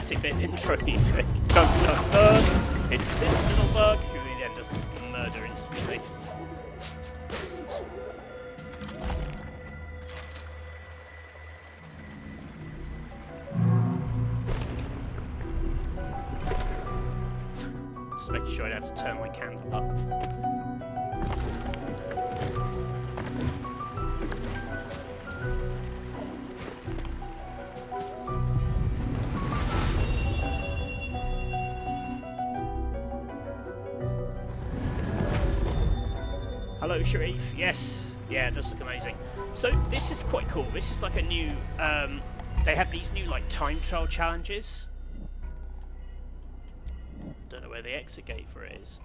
A: dramatic bit of intro music. Dun dun dun! It's this little bug who then just murder instantly. Just making sure I don't have to turn my candle up. Hello, Sharif. Yes. Yeah, it does look amazing. So this is quite cool. This is like a new... they have these new like time trial challenges. Don't know where the exit gate for it is.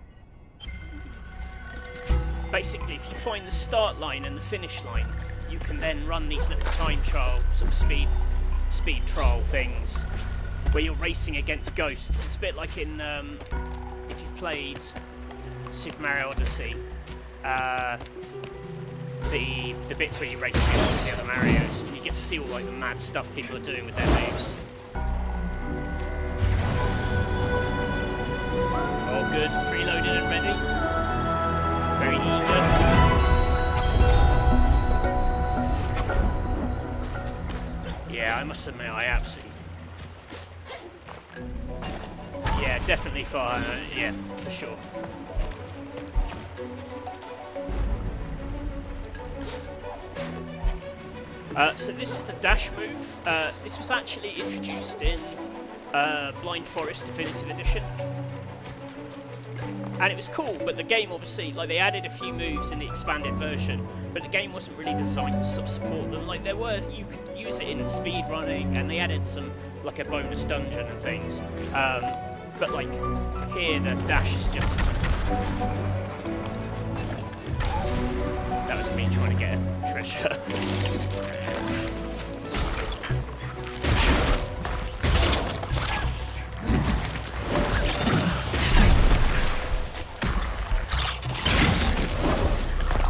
A: Basically, if you find the start line and the finish line, you can then run these little time trial, sort of speed trial things, where you're racing against ghosts. It's a bit like in if you've played Super Mario Odyssey. The bits where you race against the other Marios, and you get to see all like the mad stuff people are doing with their moves. All good, preloaded and ready. Very eager. Yeah, I must admit, I absolutely... Yeah, definitely far. Yeah, for sure. So this is the dash move. This was actually introduced in Blind Forest Definitive Edition. And it was cool, but the game obviously, like they added a few moves in the expanded version, but the game wasn't really designed to sort of support them. Like there were, you could use it in speed running, and they added some, like a bonus dungeon and things. But like here, the dash is just... That was me trying to get a treasure.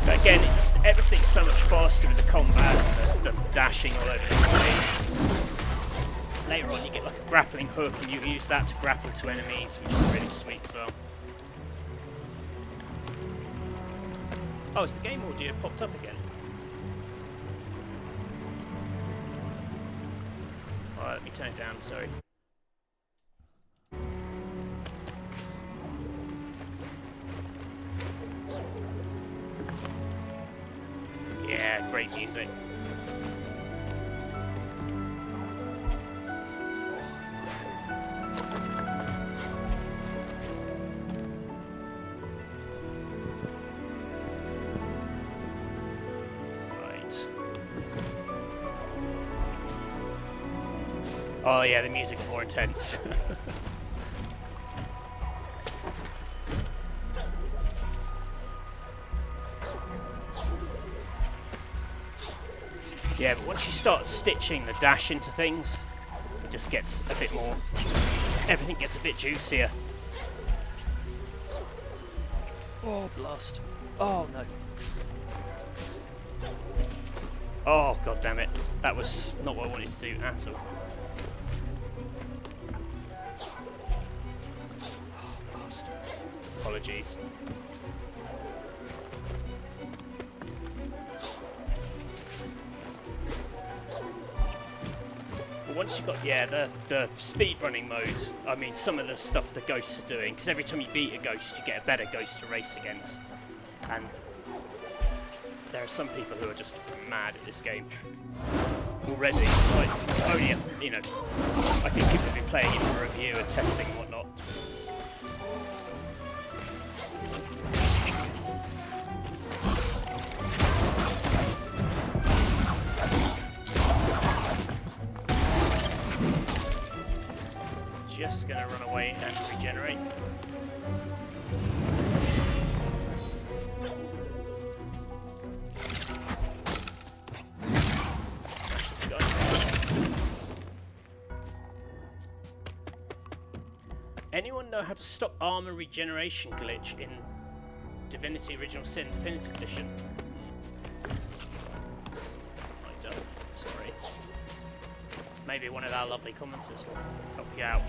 A: But again, it just everything's so much faster with the combat and the dashing all over the place. Later on, you get like a grappling hook, and you use that to grapple to enemies, which is really sweet as well. Oh, has the game audio popped up again? Alright, let me turn it down, sorry. Yeah, great music. Oh yeah, the music's more intense. Yeah, but once you start stitching the dash into things, it just gets a bit more... Everything gets a bit juicier. Oh, blast. Oh, no. Oh, god damn it. That was not what I wanted to do at all. Apologies. But once you've got, yeah, the speedrunning mode, I mean, some of the stuff the ghosts are doing, because every time you beat a ghost, you get a better ghost to race against. And there are some people who are just mad at this game already. Like, only, you know, I think people have been playing it for review and testing and whatnot. Just gonna run away and regenerate. Smash this guy. Anyone know how to stop armor regeneration glitch in Divinity Original Sin Definitive Edition? I don't. Sorry. maybe one of our lovely commenters will help you out.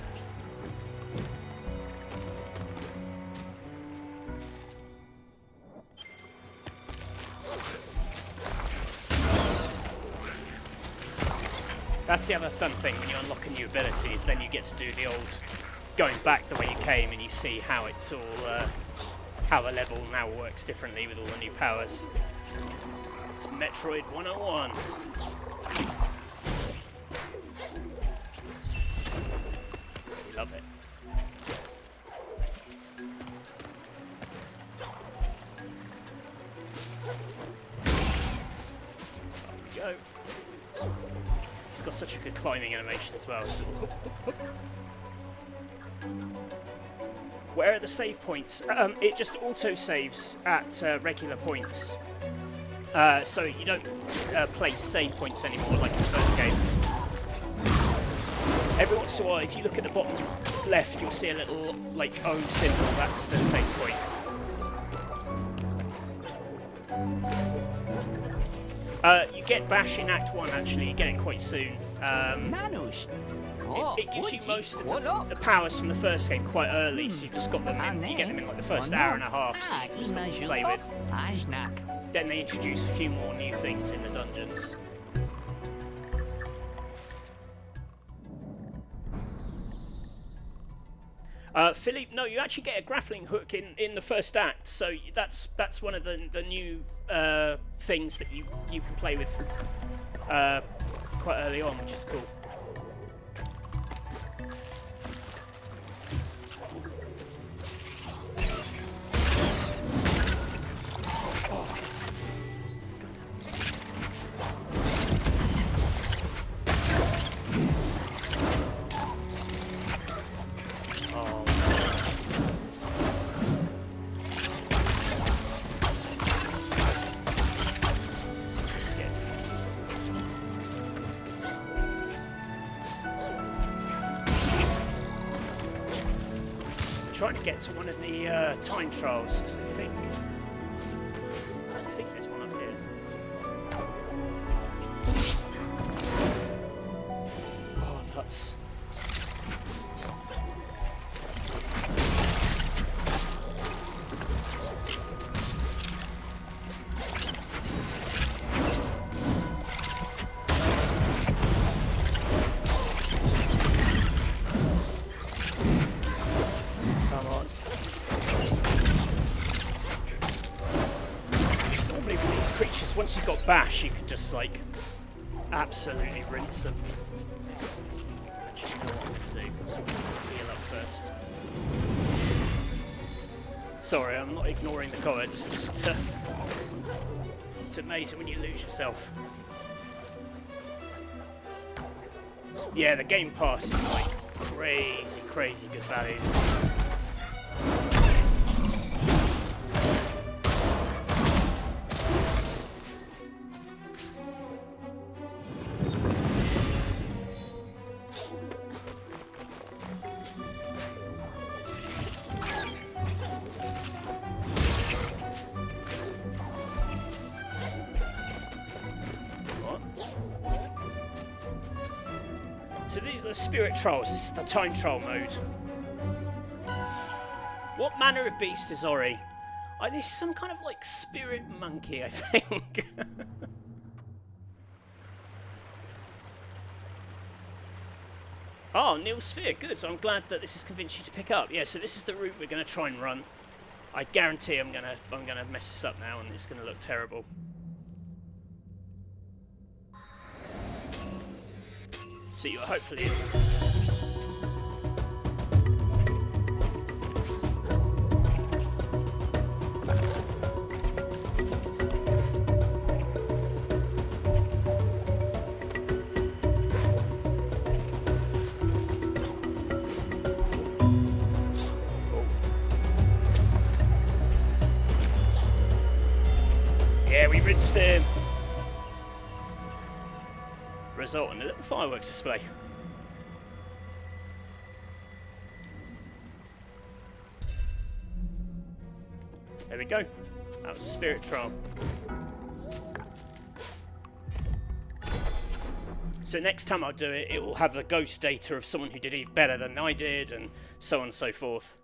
A: That's the other fun thing when you unlock a new abilities, then you get to do the old going back the way you came and you see how it's all, how the level now works differently with all the new powers. It's Metroid 101. We love it. There we go. It's got such a good climbing animation as well. It's a little hoop. Where are the save points? It just auto-saves at regular points. So you don't place save points anymore like in the first game. Every once in a while, if you look at the bottom left, you'll see a little like O symbol. That's the save point. You get Bash in Act 1 actually, you get it quite soon. It gives you most of the powers from the first game quite early, so you've just got them in, you get them in like the first hour and a half, so you've just got to play with. Then they introduce a few more new things in the dungeons. Philippe, no, you actually get a grappling hook in the first act, so that's one of the new things that you can play with quite early on, which is cool. Trying to get to one of the time trials, because I think there's one up here. Oh, nuts. Once you've got Bash, you can just like absolutely rinse them. Actually, you know what I'm going to do? Heal up first. Sorry, I'm not ignoring the comments. Just it's amazing when you lose yourself. Yeah, the Game Pass is like crazy good value. So these are the spirit trials, this is the time trial mode. What manner of beast is Ori? He's some kind of like spirit monkey, I think. Oh, Neil Sphere, good. I'm glad that this has convinced you to pick up. Yeah, so this is the route we're going to try and run. I guarantee I'm gonna mess this up now and it's going to look terrible. So you hopefully. Yeah, we rinsed him. Result in a little fireworks display. There we go. That was a spirit trial. So next time I'll do it, it will have the ghost data of someone who did even better than I did, and so on and so forth.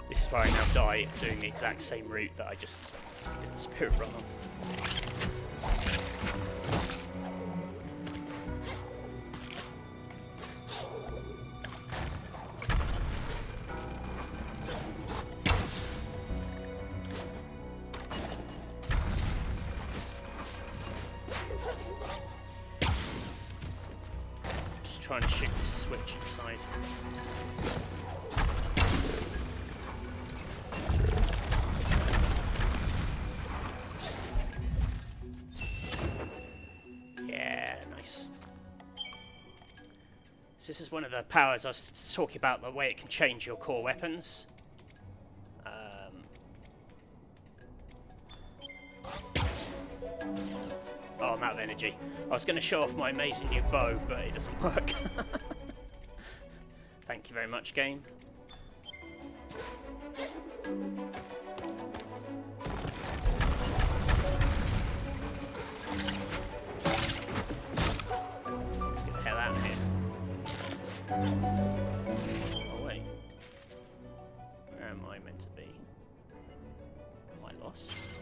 A: This is where I now die doing the exact same route that I just did the spirit run on. Just trying to shoot the switch inside. This is one of the powers I was talking about, the way it can change your core weapons. Oh, I'm out of energy. I was going to show off my amazing new bow, but it doesn't work. Thank you very much, game. Let's get the hell out of here. Oh wait, where am I meant to be? Am I lost?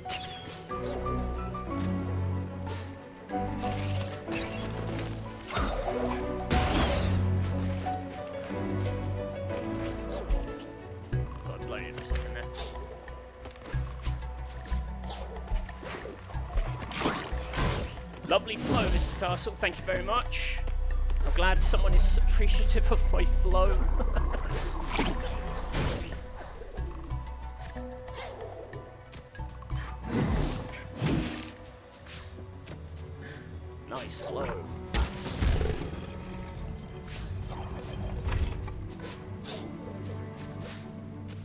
A: Got bloated for a second there. Lovely flow, Mr. Castle, thank you very much. I'm glad someone is appreciative of my flow. Nice flow.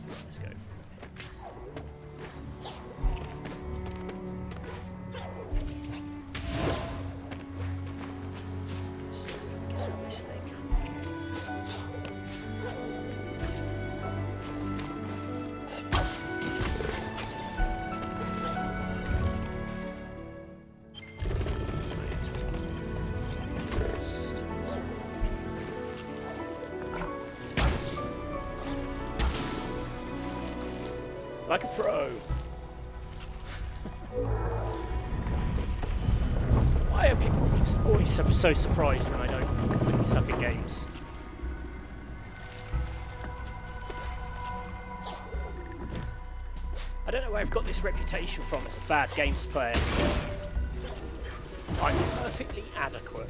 A: Let's go. This thing. Like a pro. Why are people always so surprised when I don't completely suck at games? I don't know where I've got this reputation from as a bad games player. I'm perfectly adequate.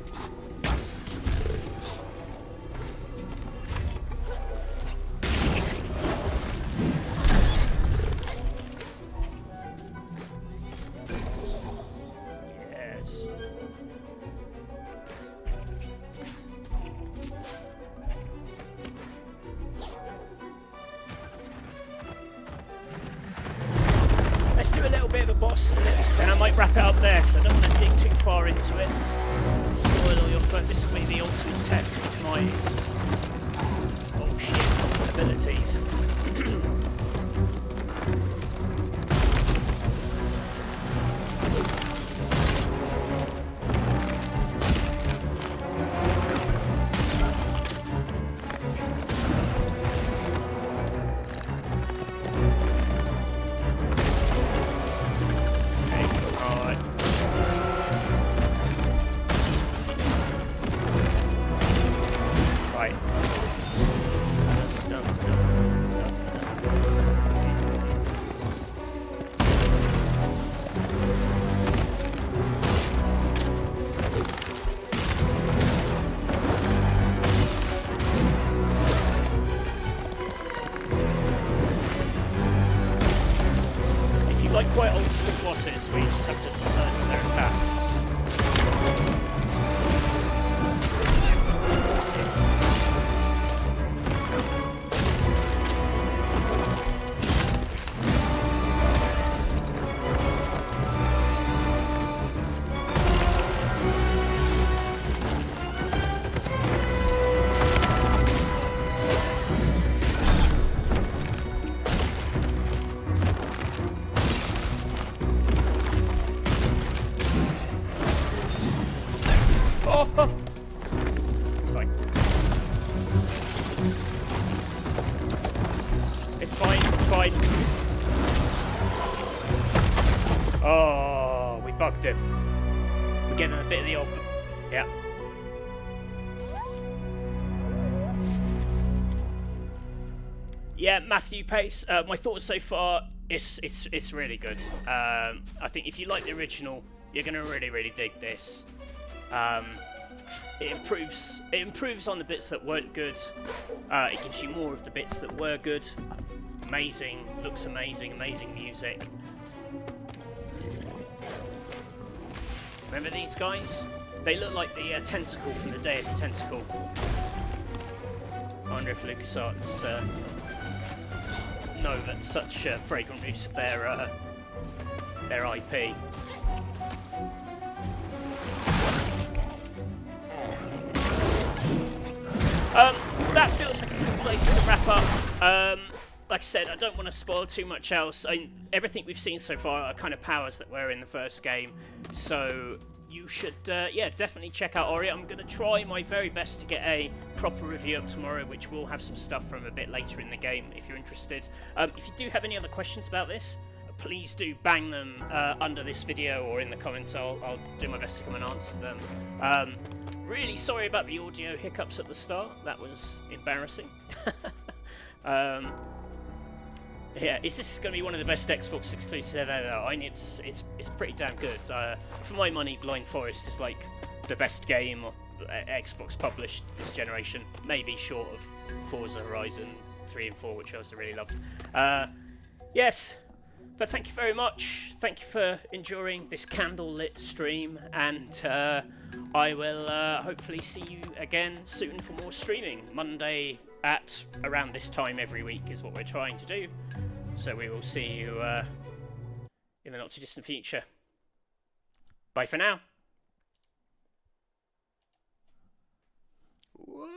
A: Let's do a little bit of a boss, and then I might wrap it up there, because I don't want to dig too far into it and spoil all your fun. This will be the ultimate test of my abilities. Like quite old school bosses where you just have to learn their attacks. Yes. Oh! It's fine. It's fine, it's fine. Oh, we bugged him. We're getting a bit of the old... Yeah. Yeah, Matthew Pace, my thoughts so far, it's really good. I think if you like the original, you're going to really dig this. It improves on the bits that weren't good. It gives you more of the bits that were good. Amazing, looks amazing, amazing music. Remember these guys? They look like the Tentacle from the Day of the Tentacle. I wonder if LucasArts know that's such fragrant use of their IP. That feels like a good place to wrap up. Like I said, I don't want to spoil too much else. Everything we've seen so far are kind of powers that were in the first game, so you should, yeah, definitely check out Ori. I'm going to try my very best to get a proper review up tomorrow, which will have some stuff from a bit later in the game, if you're interested. If you do have any other questions about this, please do bang them under this video or in the comments. I'll do my best to come and answer them. Really sorry about the audio hiccups at the start. That was embarrassing. Yeah, is this going to be one of the best Xbox exclusives ever? I mean, it's pretty damn good. For my money, Blind Forest is like the best game Xbox published this generation. Maybe short of Forza Horizon 3 and 4, which I also really loved. Yes, but thank you very much. Thank you for enduring this candle-lit stream, and I will hopefully see you again soon for more streaming. Monday at around this time every week is what we're trying to do. So we will see you in the not too distant future. Bye for now. What?